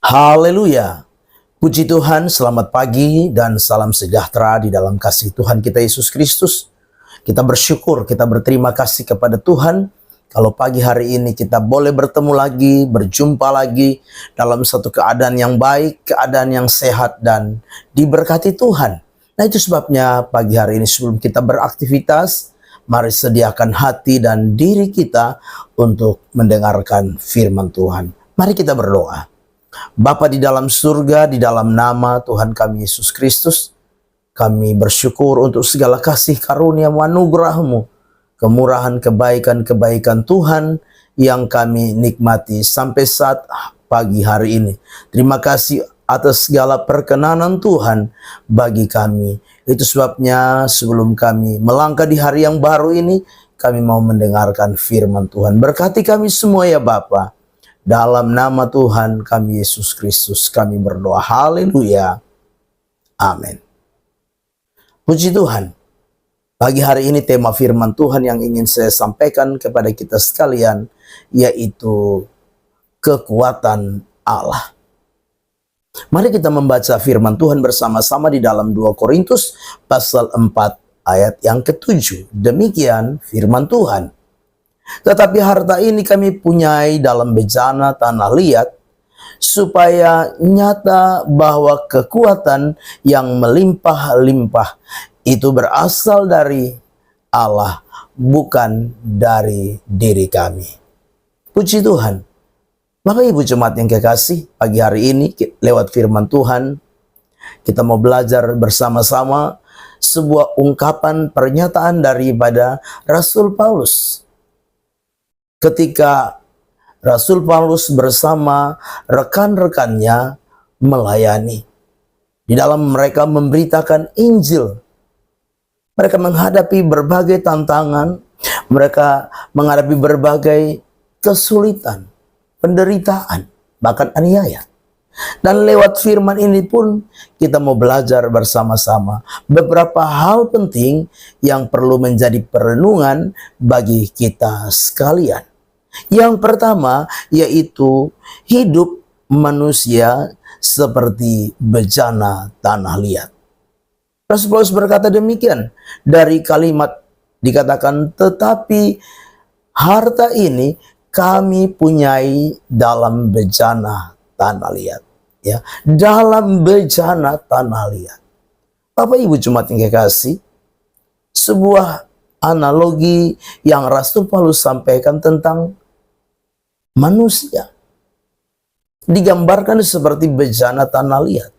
Haleluya. Puji Tuhan, selamat pagi dan salam sejahtera di dalam kasih Tuhan kita Yesus Kristus. Kita bersyukur, kita berterima kasih kepada Tuhan kalau pagi hari ini kita boleh bertemu lagi, berjumpa lagi dalam satu keadaan yang baik, keadaan yang sehat dan diberkati Tuhan. Nah, itu sebabnya pagi hari ini sebelum kita beraktivitas, mari sediakan hati dan diri kita untuk mendengarkan firman Tuhan. Mari kita berdoa. Bapa di dalam surga, di dalam nama Tuhan kami Yesus Kristus, kami bersyukur untuk segala kasih karunia anugerah-Mu, kemurahan, kebaikan Tuhan yang kami nikmati sampai saat pagi hari ini. Terima kasih atas segala perkenanan Tuhan bagi kami. Itu sebabnya sebelum kami melangkah di hari yang baru ini, kami mau mendengarkan firman Tuhan. Berkati kami semua ya Bapa. Dalam nama Tuhan kami Yesus Kristus kami berdoa. Haleluya. Amin. Puji Tuhan. Pagi hari ini tema firman Tuhan yang ingin saya sampaikan kepada kita sekalian, yaitu kekuatan Allah. Mari kita membaca firman Tuhan bersama-sama di dalam 2 Korintus pasal 4 ayat yang ke-7. Demikian firman Tuhan. Tetapi harta ini kami punyai dalam bejana tanah liat, supaya nyata bahwa kekuatan yang melimpah-limpah itu berasal dari Allah, bukan dari diri kami. Puji Tuhan. Bapak Ibu jemaat yang kekasih, pagi hari ini lewat firman Tuhan, kita mau belajar bersama-sama sebuah ungkapan pernyataan daripada Rasul Paulus. Ketika Rasul Paulus bersama rekan-rekannya melayani. Di dalam mereka memberitakan Injil. Mereka menghadapi berbagai tantangan. Mereka menghadapi berbagai kesulitan, penderitaan, bahkan aniaya. Dan lewat firman ini pun kita mau belajar bersama-sama beberapa hal penting yang perlu menjadi perenungan bagi kita sekalian. Yang pertama yaitu hidup manusia seperti bejana tanah liat. Rasul Paulus berkata demikian. Dari kalimat dikatakan, tetapi harta ini kami punyai dalam bejana tanah liat. Ya, dalam bejana tanah liat. Bapak Ibu jemaat yang kekasih, sebuah analogi yang Rasul Paulus sampaikan tentang manusia digambarkan seperti bejana tanah liat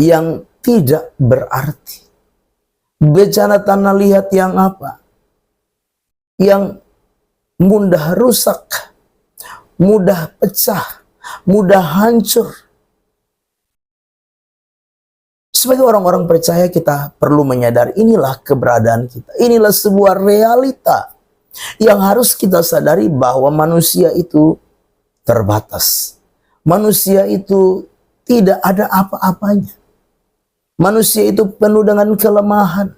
yang tidak berarti. Bejana tanah liat yang apa? Yang mudah rusak, mudah pecah, mudah hancur. Sebagai orang-orang percaya kita perlu menyadari inilah keberadaan kita. Inilah sebuah realita yang harus kita sadari bahwa manusia itu terbatas. Manusia itu tidak ada apa-apanya. Manusia itu penuh dengan kelemahan.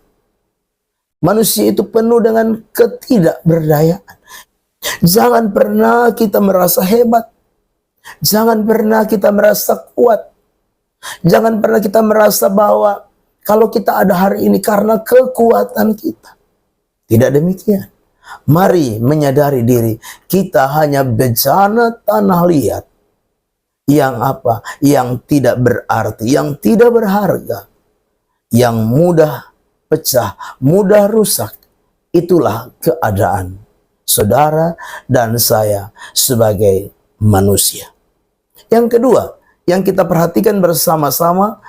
Manusia itu penuh dengan ketidakberdayaan. Jangan pernah kita merasa hebat. Jangan pernah kita merasa kuat. Jangan pernah kita merasa bahwa kalau kita ada hari ini karena kekuatan kita. Tidak demikian. Mari menyadari diri kita hanya bejana tanah liat yang apa? Yang tidak berarti, yang tidak berharga, yang mudah pecah, mudah rusak. Itulah keadaan saudara dan saya sebagai manusia. Yang kedua, yang kita perhatikan bersama-sama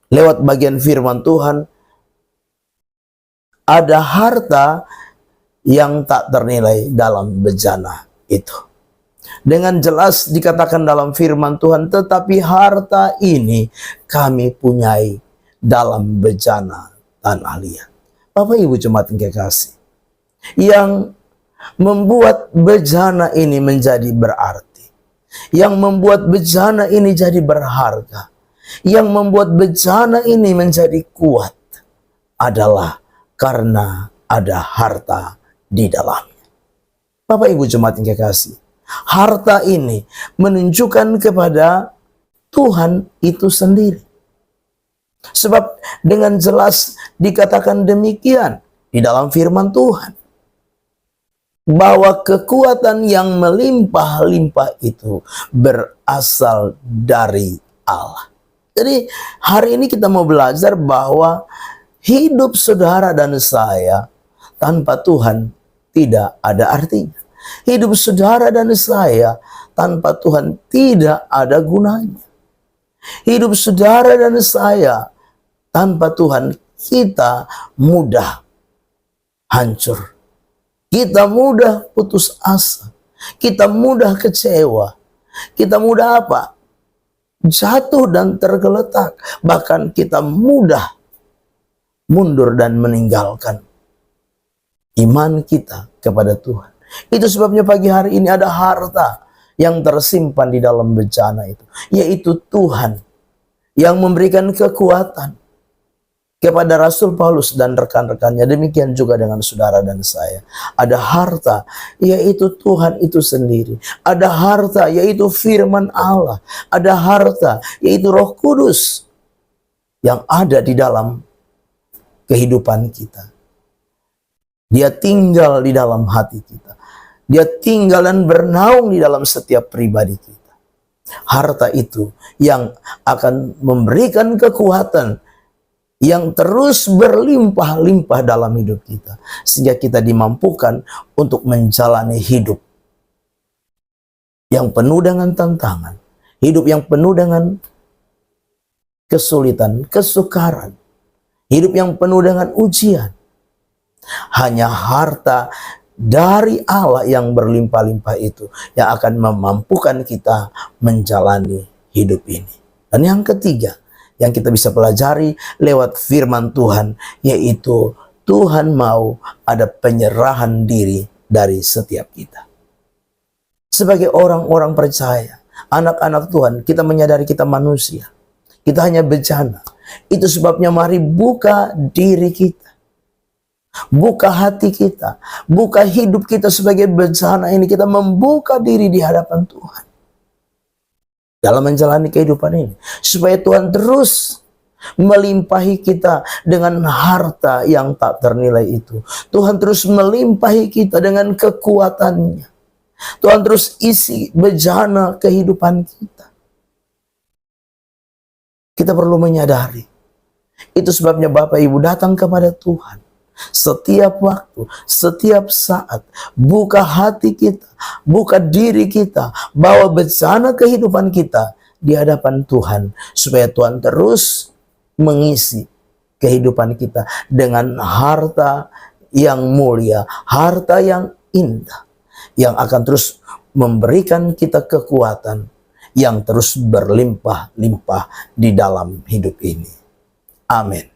lewat bagian firman Tuhan, ada harta yang tak ternilai dalam bejana itu. Dengan jelas dikatakan dalam firman Tuhan, tetapi harta ini kami punyai dalam bejana tanah liat. Bapak Ibu jemaat yang kekasih, yang membuat bejana ini menjadi berarti, yang membuat bejana ini jadi berharga, yang membuat bejana ini menjadi kuat adalah karena ada harta di dalamnya. Bapak Ibu jemaat yang kekasih, Harta ini menunjukkan kepada Tuhan itu sendiri. Sebab dengan jelas dikatakan demikian di dalam firman Tuhan, bahwa kekuatan yang melimpah-limpah itu berasal dari Allah. Jadi hari ini kita mau belajar bahwa hidup saudara dan saya tanpa Tuhan tidak ada artinya. Hidup saudara dan saya tanpa Tuhan tidak ada gunanya. Hidup saudara dan saya tanpa Tuhan kita mudah hancur. Kita mudah putus asa. Kita mudah kecewa. Kita mudah apa? Jatuh dan tergeletak. Bahkan kita mudah mundur dan meninggalkan iman kita kepada Tuhan. Itu sebabnya pagi hari ini ada harta yang tersimpan di dalam bencana itu, yaitu Tuhan yang memberikan kekuatan kepada Rasul Paulus dan rekan-rekannya. Demikian juga dengan saudara dan saya. Ada harta, yaitu Tuhan itu sendiri. Ada harta, yaitu firman Allah. Ada harta, yaitu Roh Kudus yang ada di dalam kehidupan kita. Dia tinggal di dalam hati kita. Dia tinggal dan bernaung di dalam setiap pribadi kita. Harta itu yang akan memberikan kekuatan yang terus berlimpah-limpah dalam hidup kita, sehingga kita dimampukan untuk menjalani hidup yang penuh dengan tantangan, hidup yang penuh dengan kesulitan, kesukaran, hidup yang penuh dengan ujian. Hanya harta dari Allah yang berlimpah-limpah itu yang akan memampukan kita menjalani hidup ini. Dan yang ketiga yang kita bisa pelajari lewat firman Tuhan, yaitu Tuhan mau ada penyerahan diri dari setiap kita. Sebagai orang-orang percaya, anak-anak Tuhan, kita menyadari kita manusia. Kita hanya bencana. Itu sebabnya mari buka diri kita. Buka hati kita. Buka hidup kita sebagai bencana ini. Kita membuka diri di hadapan Tuhan dalam menjalani kehidupan ini, supaya Tuhan terus melimpahi kita dengan harta yang tak ternilai itu. Tuhan terus melimpahi kita dengan kekuatannya. Tuhan terus isi bejana kehidupan kita. Kita perlu menyadari. Itu sebabnya Bapak Ibu datang kepada Tuhan setiap waktu, setiap saat. Buka hati kita, buka diri kita, bawa bencana kehidupan kita di hadapan Tuhan, supaya Tuhan terus mengisi kehidupan kita dengan harta yang mulia, harta yang indah, yang akan terus memberikan kita kekuatan yang terus berlimpah-limpah di dalam hidup ini. Amin.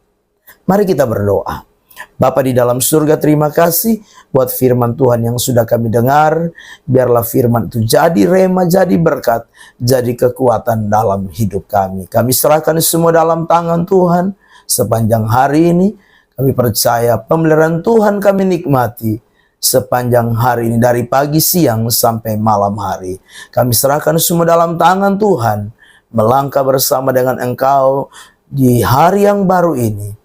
Mari kita berdoa. Bapa di dalam surga, terima kasih buat firman Tuhan yang sudah kami dengar. Biarlah firman itu jadi rema, jadi berkat, jadi kekuatan dalam hidup kami. Kami serahkan semua dalam tangan Tuhan. Sepanjang hari ini kami percaya pemeliharaan Tuhan kami nikmati sepanjang hari ini, dari pagi, siang, sampai malam hari. Kami serahkan semua dalam tangan Tuhan, melangkah bersama dengan Engkau di hari yang baru ini.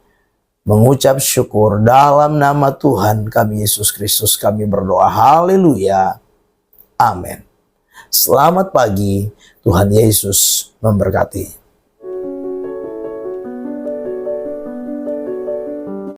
Mengucap syukur dalam nama Tuhan kami Yesus Kristus kami berdoa. Haleluya. Amin. Selamat pagi. Tuhan Yesus memberkati.